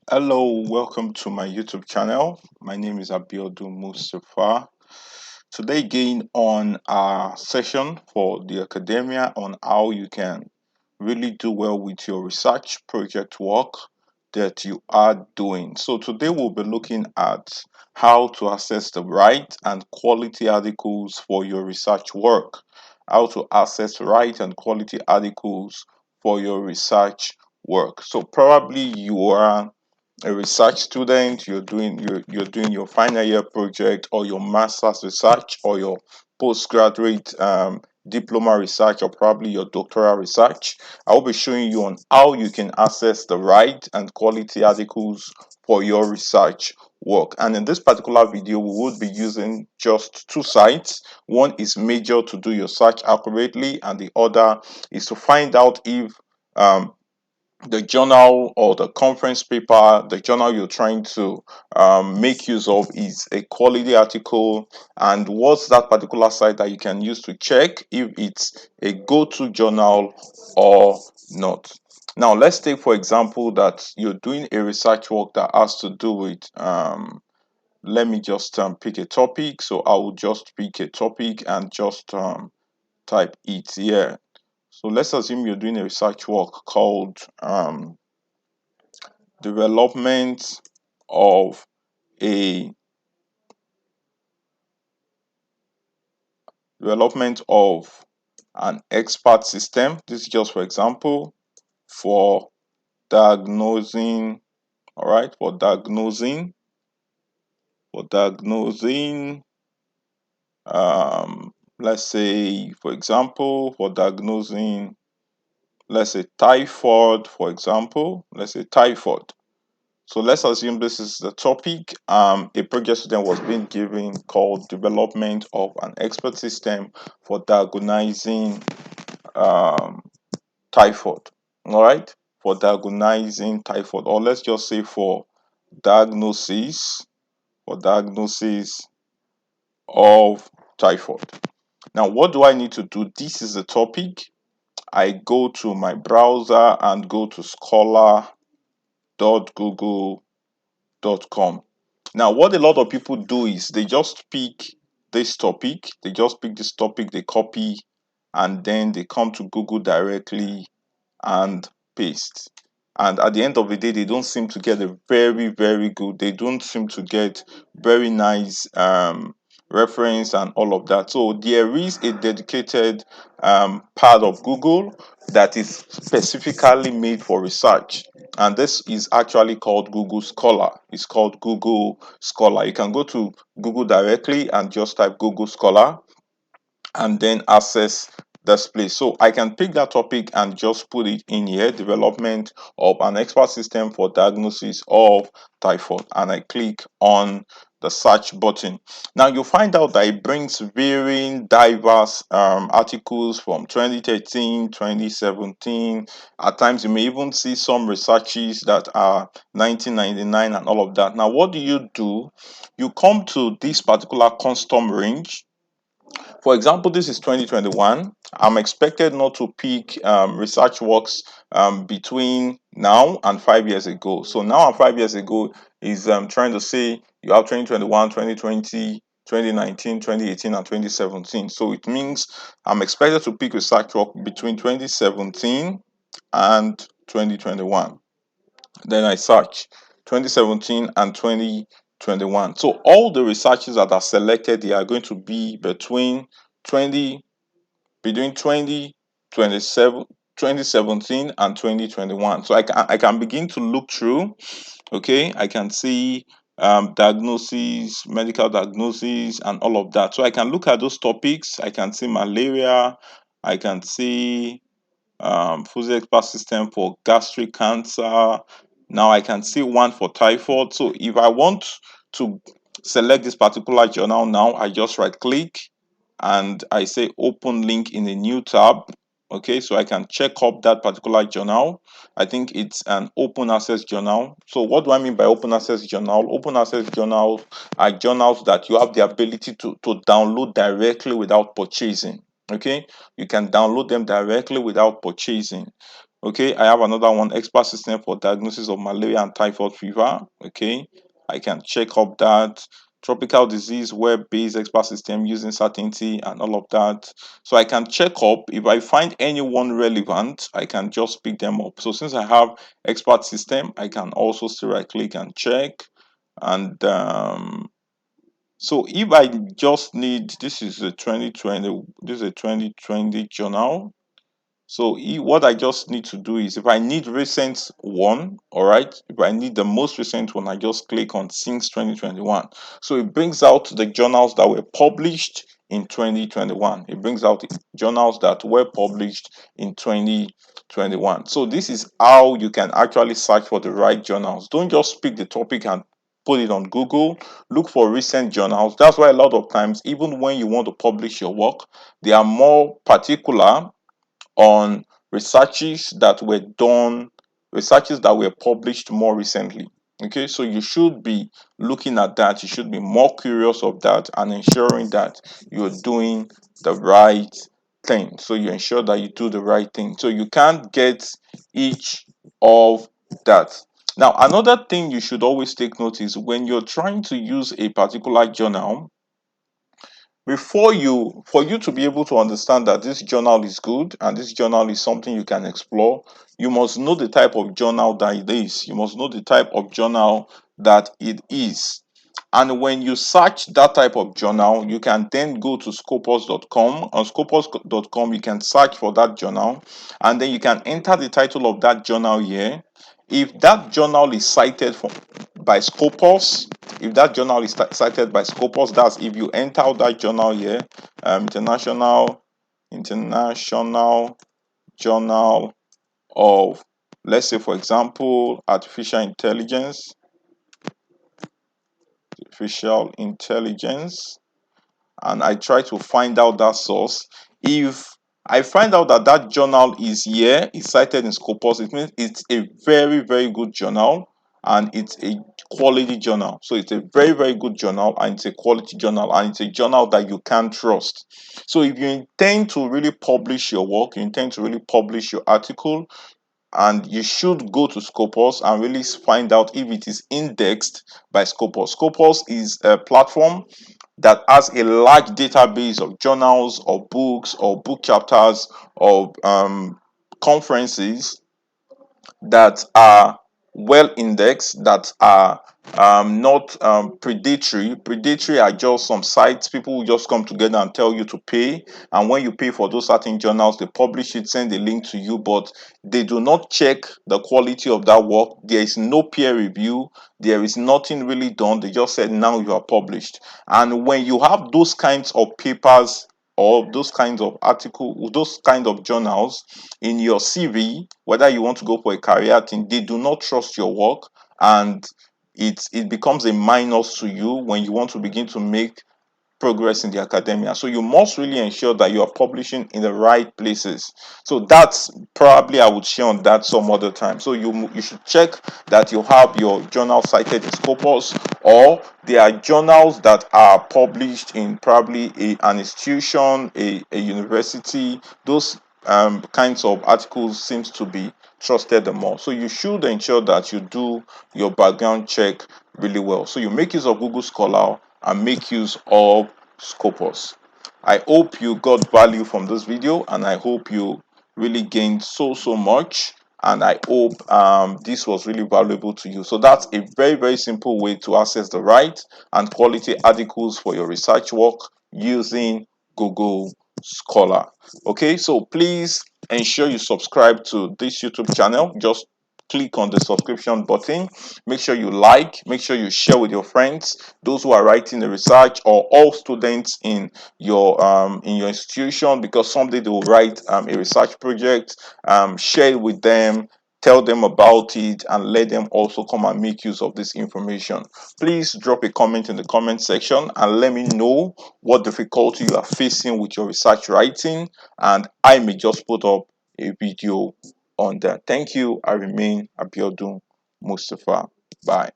Hello, welcome to my YouTube channel. My name is Abiodun Mustafa. Today, again, on our session for the academia on how you can really do well with your research project work that you are doing. So, today we'll be looking at how to access the right and quality articles for your research work. How to access right and quality articles for your research work. So, probably you are a research student, you're doing your final year project or your master's research or your postgraduate diploma research or probably your doctoral research. I will be showing you on how you can access the right and quality articles for your research work. And in this particular video, we would be using just two sites. One is major to do your search accurately, and the other is to find out if the journal or the conference paper, the journal you're trying to make use of is a quality article, and what's that particular site that you can use to check if it's a go-to journal or not. Now, let's take for example that you're doing a research work that has to do with, let me just pick a topic. So I will just pick a topic and just type it here. So let's assume you're doing a research work called development of a development of an expert system. This is just for example for diagnosing, all right, for diagnosing let's say for example for diagnosing, let's say typhoid, for example, let's say typhoid. So let's assume this is the topic. A project student was being given called development of an expert system for diagnosing um, typhoid. All right, for diagnosing typhoid, or let's just say diagnosis, for diagnosis of typhoid. Now, what do I need to do? This is the topic. I go to my browser and go to scholar.google.com. Now, what a lot of people do is they just pick this topic, they copy, and then they come to Google directly and paste. And at the end of the day, they don't seem to get a very, very good, they don't seem to get very nice reference and all of that. So there is a dedicated part of Google that is specifically made for research. And this is actually called Google Scholar. It's called Google Scholar. You can go to Google directly and just type Google Scholar and then access this place. So I can pick that topic and just put it in here, development of an expert system for diagnosis of typhoid, and I click on the search button. Now you'll find out that it brings varying diverse articles from 2013, 2017. At times you may even see some researches that are 1999 and all of that. Now what do? You come to this particular custom range. For example, this is 2021. I'm expected not to pick research works between now and 5 years ago. So now and 5 years ago is trying to say you have 2021, 2020, 2019, 2018, and 2017. So it means I'm expected to pick research work between 2017 and 2021. Then I search 2017 and 2021. So all the researches that are selected, they are going to be 20 between 2017 and 2021. So I can begin to look through. Okay, I can see diagnosis, medical diagnosis, and all of that. So I can look at those topics. I can see malaria. I can see food expert system for gastric cancer. Now I can see one for typhoid. So if I want to select this particular journal now, I just right click and I say open link in a new tab. Okay, so I can check up that particular journal. I think it's an open access journal. So what do I mean by open access journal? Open access journals are journals that you have the ability to download directly without purchasing. Okay, you can download them directly without purchasing. Okay, I have another one, expert system for diagnosis of malaria and typhoid fever. Okay, I can check up that. Tropical disease web-based expert system using certainty and all of that. So I can check up. If I find anyone relevant, I can just pick them up. So since I have expert system, I can also still right click and check. And so if I just need, this is a 2020, this is a 2020 journal. So what I just need to do is, if I need recent one, all right, if I need the most recent one, I just click on since 2021. So it brings out the journals that were published in 2021. It brings out the journals that were published in 2021. So this is how you can actually search for the right journals. Don't just pick the topic and put it on Google. Look for recent journals. That's why a lot of times, even when you want to publish your work, they are more particular on researches that were published more recently. Okay, so you should be looking at that. You should be more curious of that and ensuring that you're doing the right thing. So you ensure that you do the right thing. So you can't get each of that. Now, another thing you should always take note is when you're trying to use a particular journal, for you to be able to understand that this journal is good and this journal is something you can explore, you must know the type of journal that it is. You must know the type of journal that it is. And when you search that type of journal, you can then go to scopus.com. On scopus.com, you can search for that journal, and then you can enter the title of that journal here. If that journal is cited by Scopus, if that journal is cited by Scopus, that's if you enter that journal here, international journal of, let's say for example, artificial intelligence, and I try to find out that source. If I find out that that journal is here, is cited in Scopus, it means it's a very, very good journal and it's a quality journal. So it's a very, very good journal and it's a quality journal and it's a journal that you can trust. So if you intend to really publish your work, you intend to really publish your article, and you should go to Scopus and really find out if it is indexed by Scopus. Scopus is a platform that has a large database of journals or books or book chapters of conferences that are well indexed, that are not predatory. Predatory are just some sites, people will just come together and tell you to pay, and when you pay for those certain journals, they publish it, send a link to you, but they do not check the quality of that work. There is no peer review, there is nothing really done. They just said now you are published. And when you have those kinds of papers or those kinds of articles, those kind of journals in your CV, whether you want to go for a career thing, they do not trust your work, and it becomes a minus to you when you want to begin to make progress in the academia. So you must really ensure that you are publishing in the right places. So that's probably, I would share on that some other time. So you should check that you have your journal cited in Scopus, or there are journals that are published in probably an institution, a university. Those kinds of articles seems to be trusted the more. So you should ensure that you do your background check really well. So you make use of Google Scholar and make use of Scopus. I hope you got value from this video, and I hope you really gained so much, and I hope this was really valuable to you. So that's a very simple way to access the right and quality articles for your research work using Google Scholar. Okay, so please ensure you subscribe to this YouTube channel. Just click on the subscription button. Make sure you like, make sure you share with your friends, those who are writing the research, or all students in your institution, because someday they will write a research project. Share it with them, tell them about it, and let them also come and make use of this information. Please drop a comment in the comment section and let me know what difficulty you are facing with your research writing, and I may just put up a video on that. Thank you. I remain Abiodun Mustafa. Bye.